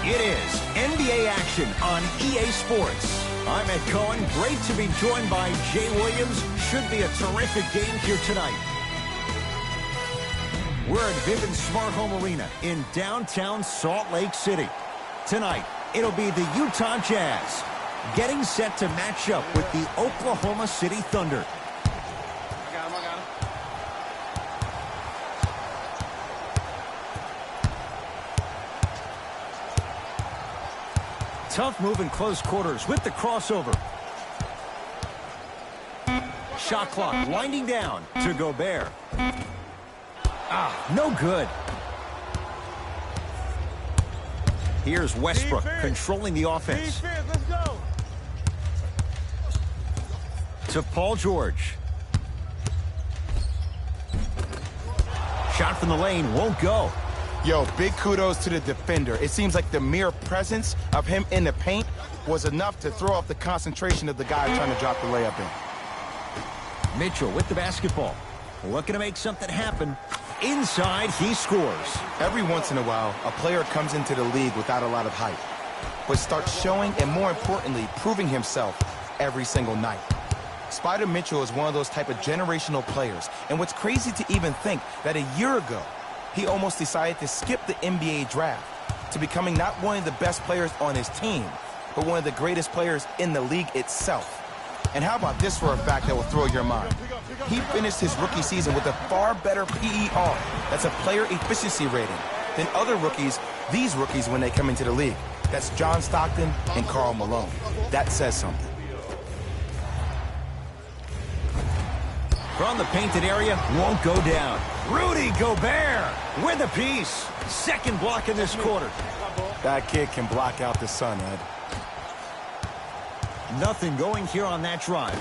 It is NBA action on EA Sports. I'm Ed Cohen. Great to be joined by Jay Williams. Should be a terrific game here tonight. We're at Vivint Smart Home Arena in downtown Salt Lake City. Tonight, it'll be the Utah Jazz getting set to match up with the Oklahoma City Thunder. I got him. Tough move in close quarters with the crossover. Shot clock winding down to Gobert. No good. Here's Westbrook controlling the offense. Let's go. To Paul George. Shot from the lane won't go. Yo, big kudos to the defender. It seems like the mere presence of him in the paint was enough to throw off the concentration of the guy trying to drop the layup in. Mitchell with the basketball. Looking to make something happen. Inside, he scores. Every once in a while, a player comes into the league without a lot of hype, but starts showing and, more importantly, proving himself every single night. Spider Mitchell is one of those type of generational players, and what's crazy to even think that a year ago, he almost decided to skip the NBA draft to becoming not one of the best players on his team, but one of the greatest players in the league itself. And how about this for a fact that will throw your mind? He finished his rookie season with a far better PER, that's a player efficiency rating, than other rookies, these rookies when they come into the league. That's John Stockton and Karl Malone. That says something. From the painted area, won't go down. Rudy Gobert with a piece. Second block in this quarter. That kid can block out the sun, Ed. Nothing going here on that drive.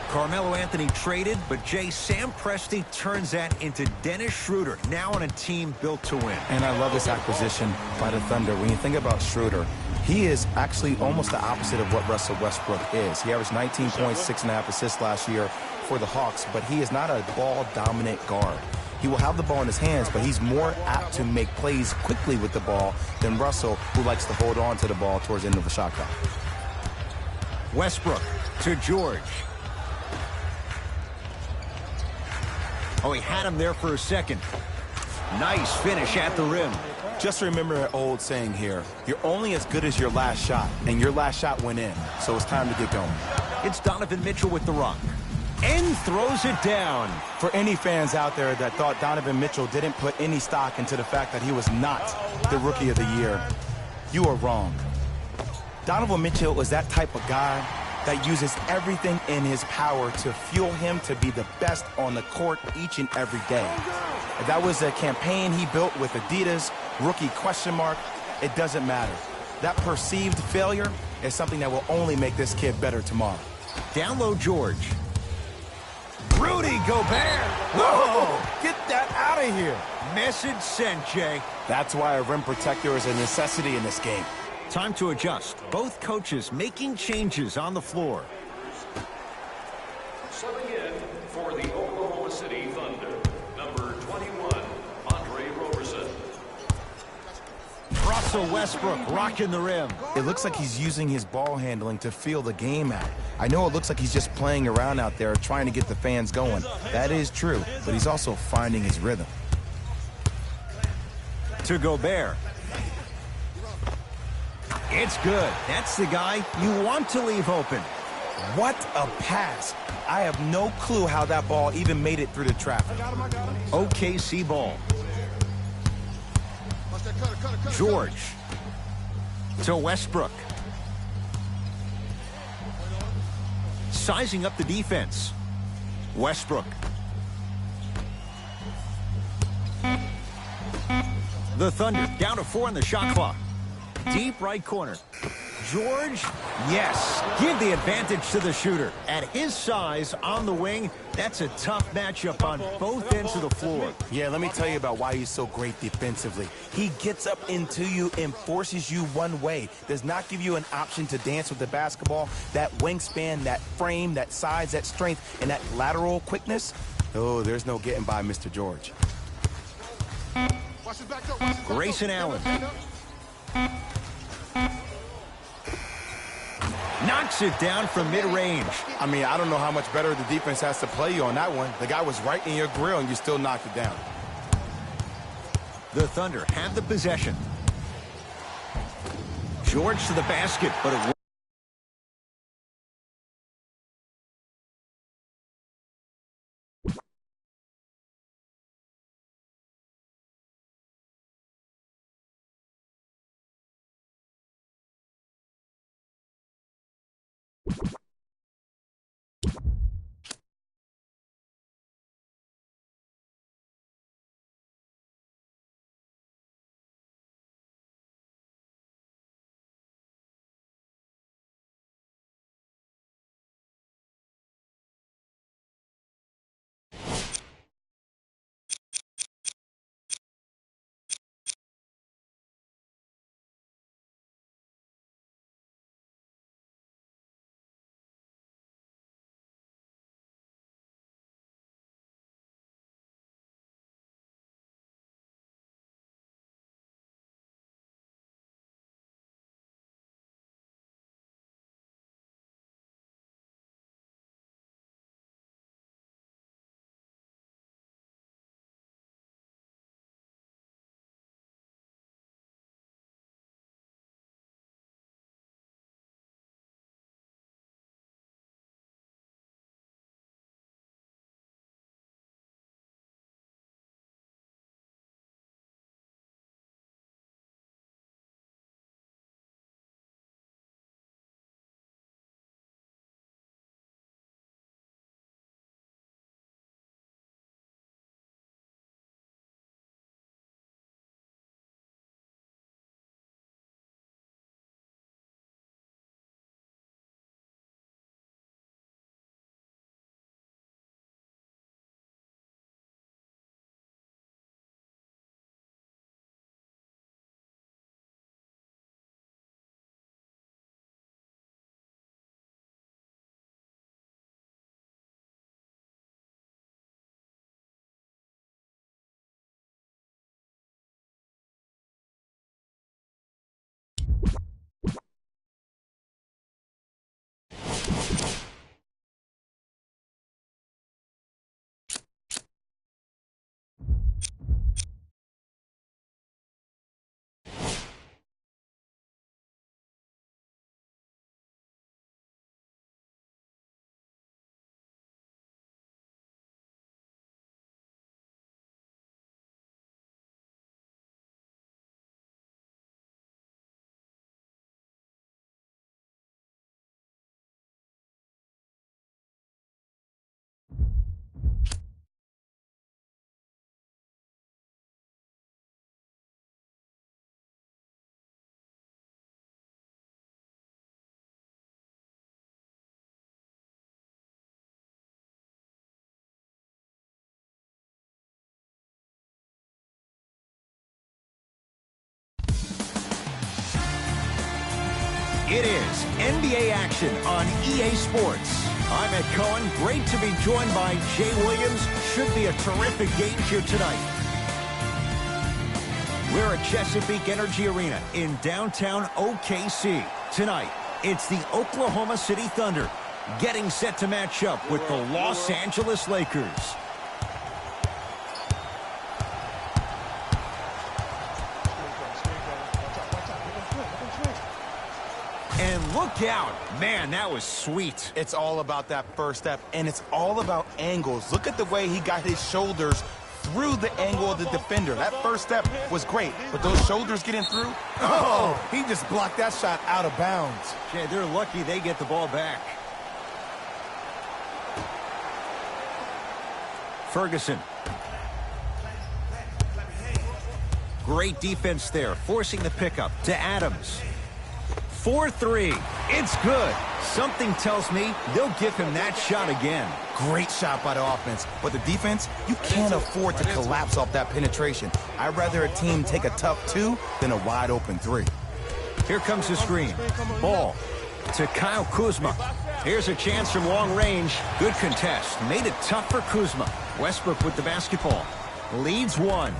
Carmelo Anthony traded, but Sam Presti turns that into Dennis Schroeder, now on a team built to win. And I love this acquisition by the Thunder. When you think about Schroeder, he is actually almost the opposite of what Russell Westbrook is. He averaged 19 points, 6.5 assists last year for the Hawks, but he is not a ball-dominant guard. He will have the ball in his hands, but he's more apt to make plays quickly with the ball than Russell, who likes to hold on to the ball towards the end of the shot clock. Westbrook to George. Oh, he had him there for a second. Nice finish at the rim. Just remember an old saying here, you're only as good as your last shot, and your last shot went in, so it's time to get going. It's Donovan Mitchell with the rock. And throws it down. For any fans out there that thought Donovan Mitchell didn't put any stock into the fact that he was not the Rookie of the Year, you are wrong. Donovan Mitchell is that type of guy that uses everything in his power to fuel him to be the best on the court each and every day. If that was a campaign he built with Adidas, rookie question mark, it doesn't matter. That perceived failure is something that will only make this kid better tomorrow. Down low, George. Rudy Gobert. Whoa! Get that out of here. Message sent, Jay. That's why a rim protector is a necessity in this game. Time to adjust. Both coaches making changes on the floor. Subbing in for the Oklahoma City Thunder, number 21, Andre Roberson. Russell Westbrook rocking the rim. It looks like he's using his ball handling to feel the game out. I know it looks like he's just playing around out there trying to get the fans going. That is true, but he's also finding his rhythm. To Gobert. It's good. That's the guy you want to leave open. What a pass. I have no clue how that ball even made it through the traffic. OKC ball. George. To Westbrook. Sizing up the defense. Westbrook. The Thunder down to 4 on the shot clock. Deep right corner. George, yes, give the advantage to the shooter. At his size on the wing, that's a tough matchup on both ends of the floor. Yeah, let me tell you about why he's so great defensively. He gets up into you and forces you one way. Does not give you an option to dance with the basketball. That wingspan, that frame, that size, that strength, and that lateral quickness. Oh, there's no getting by Mr. George. Grayson Allen. Knocks it down from mid-range. I mean, I don't know how much better the defense has to play you on that one. The guy was right in your grill, and you still knocked it down. The Thunder have the possession. George to the basket, but it is NBA action on EA Sports. I'm Ed Cohen. Great to be joined by Jay Williams. Should be a terrific game here tonight. We're at Chesapeake Energy Arena in downtown OKC. Tonight, it's the Oklahoma City Thunder getting set to match up with the Los Angeles Lakers. And look out. Man, that was sweet. It's all about that first step, and it's all about angles. Look at the way he got his shoulders through the angle of the defender. That first step was great, but those shoulders getting through, oh, he just blocked that shot out of bounds. Jay, they're lucky they get the ball back. Ferguson. Great defense there, forcing the pickup to Adams. 4-3. It's good. Something tells me they'll give him that shot again. Great shot by the offense, but the defense, you can't afford to collapse off that penetration. I'd rather a team take a tough 2 than a wide open 3. Here comes the screen. Ball to Kyle Kuzma. Here's a chance from long range. Good contest. Made it tough for Kuzma. Westbrook with the basketball. Leads 1.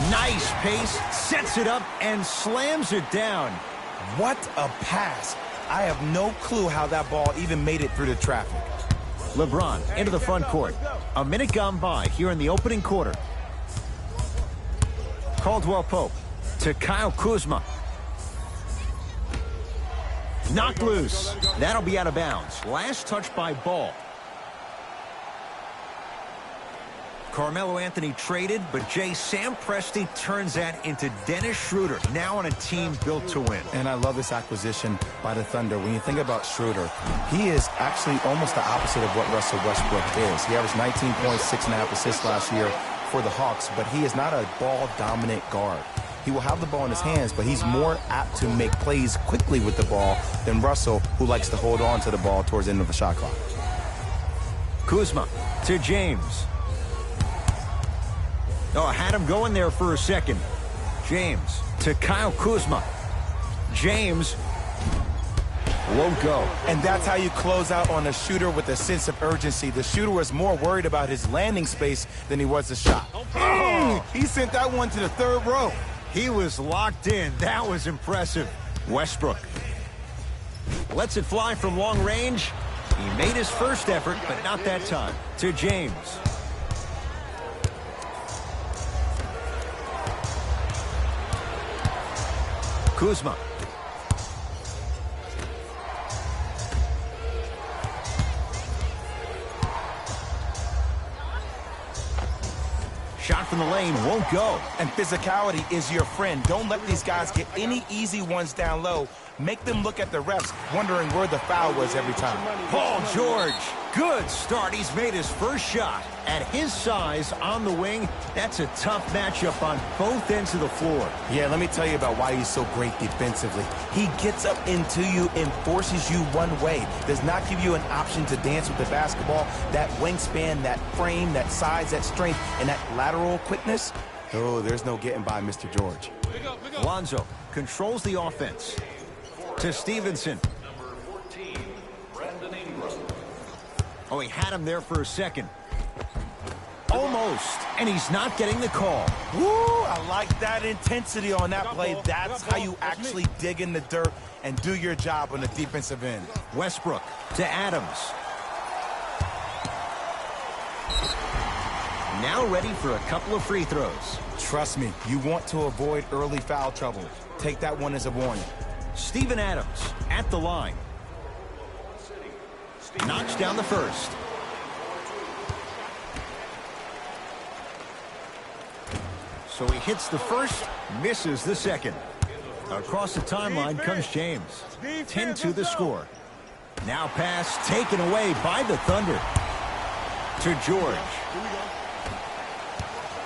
Nice pace, sets it up, and slams it down. What a pass. I have no clue how that ball even made it through the traffic. LeBron into the front court. A minute gone by here in the opening quarter. Caldwell Pope to Kyle Kuzma. Knocked loose. That'll be out of bounds. Last touch by Ball. Carmelo Anthony traded, but Sam Presti turns that into Dennis Schroeder, now on a team built to win. And I love this acquisition by the Thunder. When you think about Schroeder, he is actually almost the opposite of what Russell Westbrook is. He averaged 19 points, 6.5 assists last year for the Hawks, but he is not a ball-dominant guard. He will have the ball in his hands, but he's more apt to make plays quickly with the ball than Russell, who likes to hold on to the ball towards the end of the shot clock. Kuzma to James. Oh, had him going there for a second. James to Kyle Kuzma. James won't go. And that's how you close out on a shooter with a sense of urgency. The shooter was more worried about his landing space than he was the shot. He sent that one to the third row. He was locked in. That was impressive. Westbrook lets it fly from long range. He made his first effort, but not that time. To James. Kuzma. Shot from the lane won't go. And physicality is your friend. Don't let these guys get any easy ones down low. Make them look at the refs, wondering where the foul was every time. Paul George, good start. He's made his first shot. At his size on the wing, that's a tough matchup on both ends of the floor. Yeah, let me tell you about why he's so great defensively. He gets up into you and forces you one way. Does not give you an option to dance with the basketball. That wingspan, that frame, that size, that strength, and that lateral quickness. Oh, there's no getting by Mr. George. Lonzo controls the offense. To Stevenson. Number 14, Brandon Ingram. Oh, he had him there for a second. Almost, and he's not getting the call. Woo, I like that intensity on that play. That's how you actually dig in the dirt and do your job on the defensive end. Westbrook to Adams. Now ready for a couple of free throws. Trust me, you want to avoid early foul trouble. Take that one as a warning. Steven Adams at the line. Knocks down the first. So he hits the first, misses the second. Across the timeline comes James. 10-2 the score. Now pass taken away by the Thunder. To George.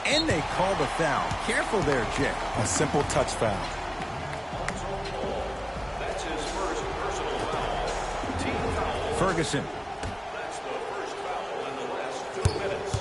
And they call the foul. Careful there, Jake. A simple touch foul. That's his first personal foul. Team foul. Ferguson. That's the first foul in the last 2 minutes.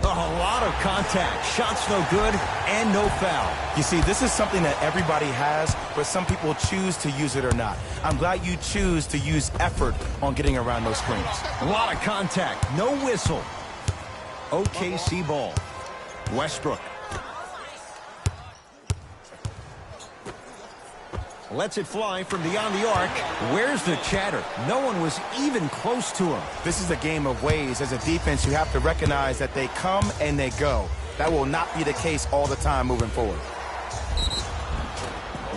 A lot of contact. Shots no good and no foul. You see, this is something that everybody has, but some people choose to use it or not. I'm glad you choose to use effort on getting around those screens. A lot of contact. No whistle. OKC ball. Westbrook. Lets it fly from beyond the arc. Where's the chatter? No one was even close to him. This is a game of ways. As a defense, you have to recognize that they come and they go. That will not be the case all the time moving forward.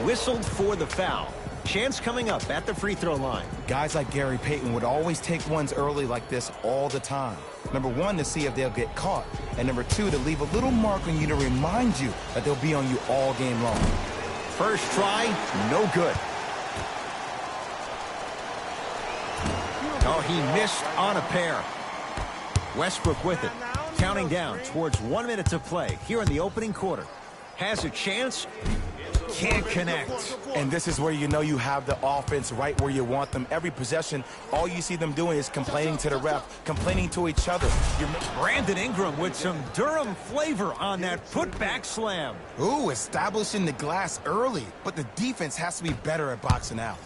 Whistled for the foul. Chance coming up at the free throw line. Guys like Gary Payton would always take ones early like this all the time. Number one, to see if they'll get caught. And number two, to leave a little mark on you to remind you that they'll be on you all game long. First try, no good. Oh, he missed on a pair. Westbrook with it. Counting down towards 1 minute to play here in the opening quarter. Has a chance. Can't connect. And this is where you know you have the offense right where you want them. Every possession, all you see them doing is complaining to the ref, complaining to each other. Brandon Ingram with some Durham flavor on that putback slam. Ooh, establishing the glass early, but the defense has to be better at boxing out.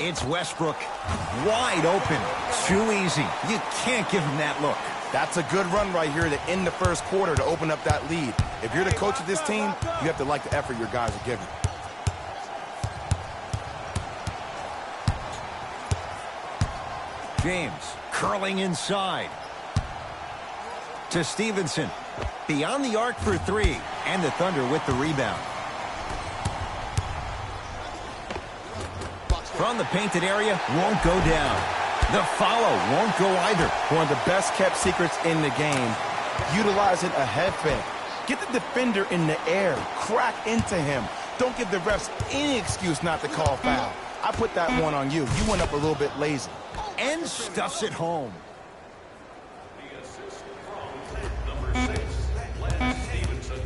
It's Westbrook. Wide open. Too easy. You can't give him that look. That's a good run right here to end the first quarter to open up that lead. If you're the coach of this team, you have to like the effort your guys are giving. James curling inside. To Stevenson. Beyond the arc for three. And the Thunder with the rebound. From the painted area, won't go down. The follow won't go either. One of the best kept secrets in the game, utilizing a head fake. Get the defender in the air, crack into him. Don't give the refs any excuse not to call foul. I put that one on you. You went up a little bit lazy. And stuffs it home. The assist from number 6, Len Stevenson.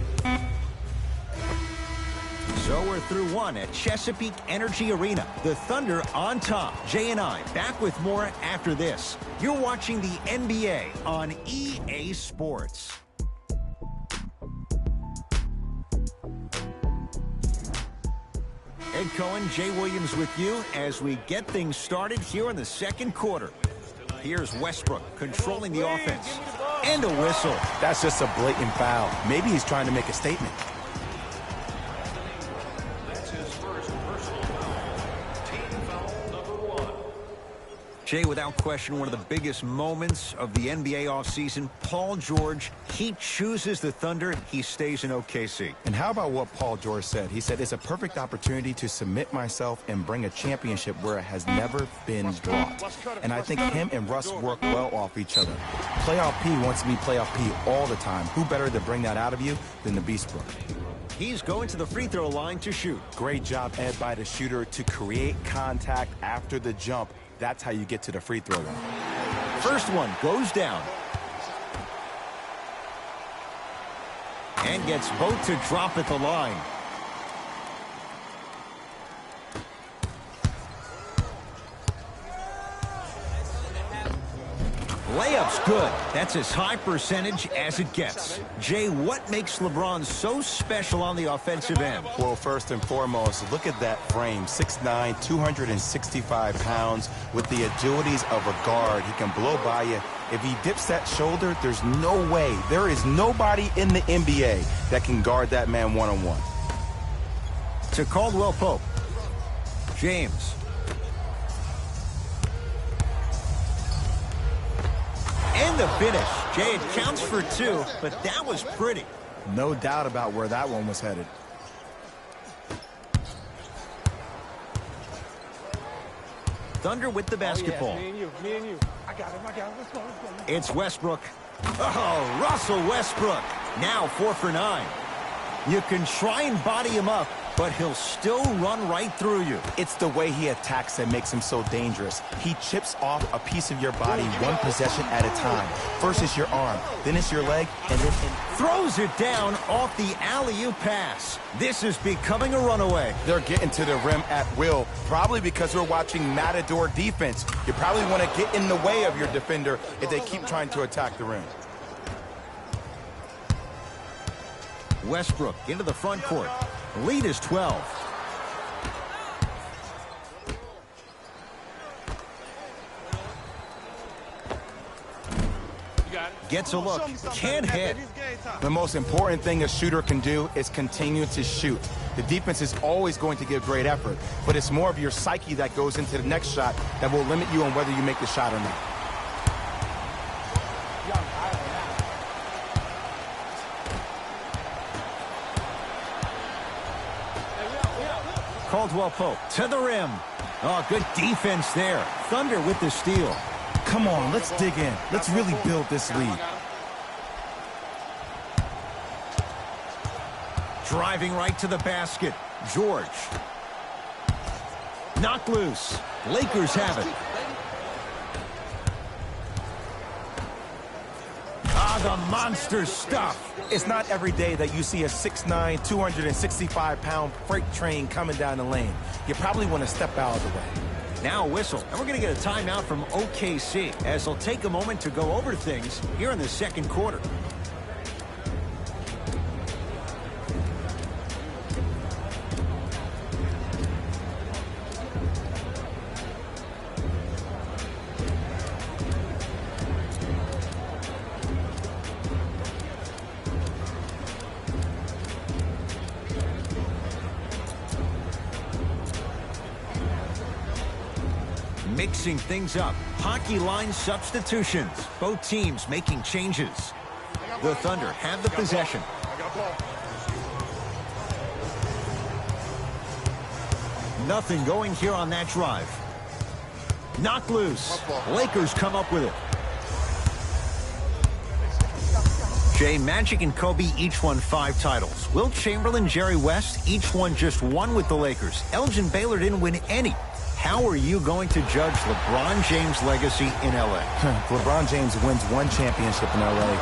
So we're through one at Chesapeake Energy Arena. The Thunder on top. Jay and I back with more after this. You're watching the NBA on EA Sports. Ed Cohen, Jay Williams with you as we get things started here in the second quarter. Here's Westbrook controlling the offense. And a whistle. That's just a blatant foul. Maybe he's trying to make a statement. That's his first personal foul. Team foul number 1. Jay, without question, one of the biggest moments of the NBA offseason, Paul George, he chooses the Thunder, he stays in OKC. And how about what Paul George said? He said, it's a perfect opportunity to submit myself and bring a championship where it has never been brought. And I think him and Russ work well off each other. Playoff P wants to be Playoff P all the time. Who better to bring that out of you than the Beast Brook? He's going to the free throw line to shoot. Great job, Ed, by the shooter to create contact after the jump. That's how you get to the free throw line. First one goes down. And gets both to drop at the line. Layup's good. That's as high percentage as it gets. Jay, what makes LeBron so special on the offensive end? Well, first and foremost, look at that frame. 6'9", 265 pounds with the agilities of a guard. He can blow by you. If he dips that shoulder, there's no way. There is nobody in the NBA that can guard that man one-on-one. To Caldwell Pope. James. And the finish. Jay, it counts for two, but that was pretty. No doubt about where that one was headed. Thunder with the basketball. Me and you. I got him. Let's go. It's Westbrook. Oh, Russell Westbrook. Now 4 for 9. You can try and body him up, but he'll still run right through you. It's the way he attacks that makes him so dangerous. He chips off a piece of your body one possession at a time. First it's your arm, then it's your leg, and then throws it down off the alley-oop pass. This is becoming a runaway. They're getting to the rim at will, probably because we're watching Matador defense. You probably want to get in the way of your defender if they keep trying to attack the rim. Westbrook into the front court. Lead is 12. Gets a look. Can't hit. The most important thing a shooter can do is continue to shoot. The defense is always going to give great effort, but it's more of your psyche that goes into the next shot that will limit you on whether you make the shot or not. Caldwell Pope to the rim. Oh, good defense there. Thunder with the steal. Come on, let's dig in. Let's really build this lead. Driving right to the basket. George. Knocked loose. Lakers have it. Ah, the monster stuff. It's not every day that you see a 6'9", 265-pound freight train coming down the lane. You probably want to step out of the way. Now a whistle, and we're going to get a timeout from OKC as they'll take a moment to go over things here in the second quarter. mixing things up. Hockey line substitutions. Both teams making changes. The Thunder have the possession. Nothing going here on that drive. Knocked loose. Lakers come up with it. Jay, Magic and Kobe each won 5 titles. Wilt Chamberlain, Jerry West, each won just 1 with the Lakers. Elgin Baylor didn't win any. How are you going to judge LeBron James' legacy in L.A.? LeBron James wins 1 championship in L.A.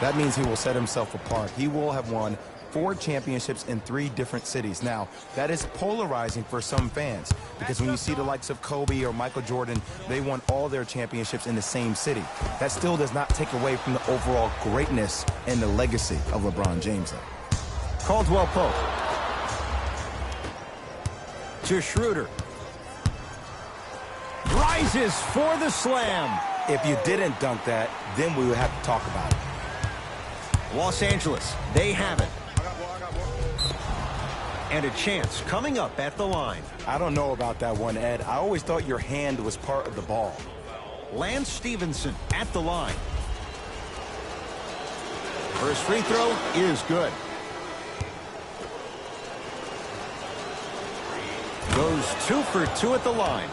That means he will set himself apart. He will have won 4 championships in 3 different cities. Now, that is polarizing for some fans because when you see the likes of Kobe or Michael Jordan, they won all their championships in the same city. That still does not take away from the overall greatness and the legacy of LeBron James, though. Caldwell Pope. To Schroeder. Rises for the slam. If you didn't dunk that, then we would have to talk about it. Los Angeles, they have it. And a chance coming up at the line. I don't know about that one, Ed. I always thought your hand was part of the ball. Lance Stevenson at the line. First free throw is good. Goes 2 for 2 at the line.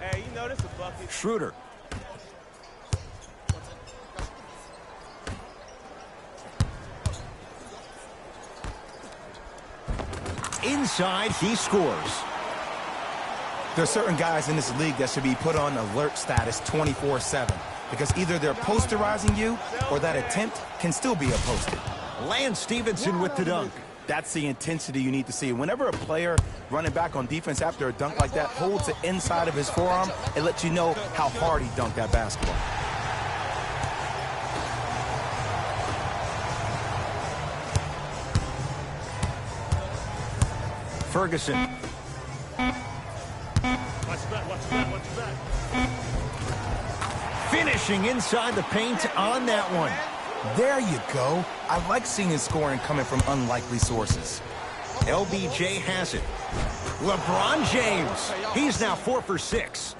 Hey, you notice the bucket? Schroeder. Inside, he scores. There are certain guys in this league that should be put on alert status 24/7 because either they're posterizing you or that attempt can still be a poster. Lance Stevenson with the dunk. That's the intensity you need to see. Whenever a player running back on defense after a dunk like that holds the inside of his forearm, it lets you know how hard he dunked that basketball. Ferguson. Finishing inside the paint on that one. There you go. I like seeing his scoring coming from unlikely sources. LBJ has it. LeBron James. He's now 4 for 6.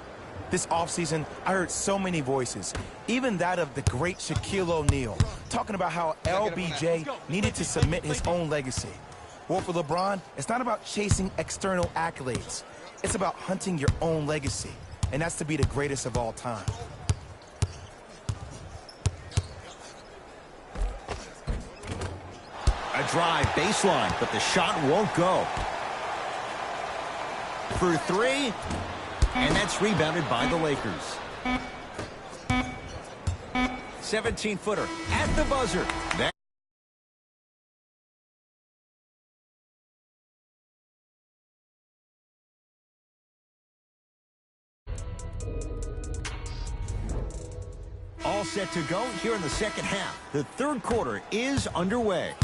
This offseason, I heard so many voices, even that of the great Shaquille O'Neal, talking about how LBJ needed to submit his own legacy. Well, for LeBron, it's not about chasing external accolades. It's about hunting your own legacy, and that's to be the greatest of all time. A drive baseline, but the shot won't go. For 3, and that's rebounded by the Lakers. 17-footer at the buzzer. All set to go here in the second half. The third quarter is underway.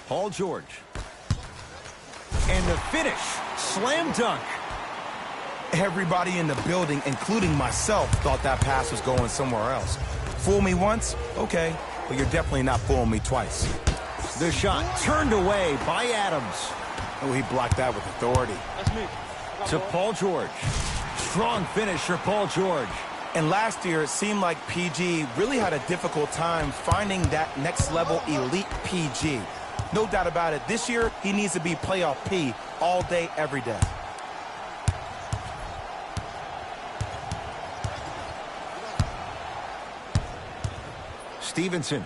Paul George. And the finish. Slam dunk. Everybody in the building, including myself, thought that pass was going somewhere else. Fool me once? Okay. But you're definitely not fooling me twice. The shot turned away by Adams. Oh, he blocked that with authority. That's me. To Paul George. Strong finish for Paul George. And last year, it seemed like PG really had a difficult time finding that next level elite PG. No doubt about it. This year, he needs to be playoff P all day, every day. Stevenson.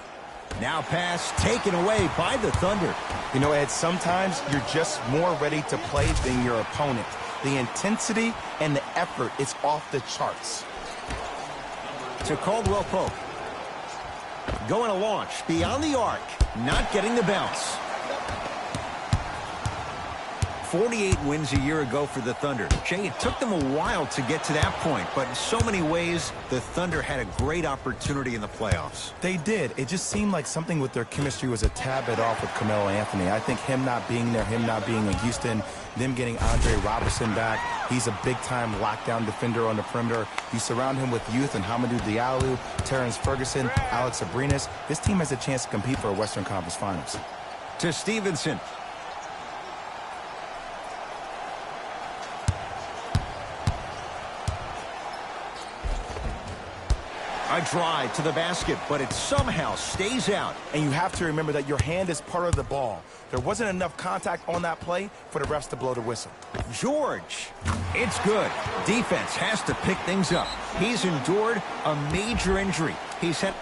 Now pass taken away by the Thunder. You know, Ed, sometimes you're just more ready to play than your opponent. The intensity and the effort is off the charts. To Caldwell Pope. Going to launch beyond the arc. Not getting the bounce. 48 wins a year ago for the Thunder. Jay, it took them a while to get to that point, but in so many ways, the Thunder had a great opportunity in the playoffs. They did. It just seemed like something with their chemistry was a tad bit off with Carmelo Anthony. I think him not being there, him not being in Houston, them getting Andre Robertson back. He's a big-time lockdown defender on the perimeter. You surround him with youth and Hamidou Diallo, Terrence Ferguson, Alex Abrinas. This team has a chance to compete for a Western Conference Finals. To Stevenson. A drive to the basket, but it somehow stays out. And you have to remember that your hand is part of the ball. There wasn't enough contact on that play for the refs to blow the whistle. George. It's good. Defense has to pick things up. He's endured a major injury. He's had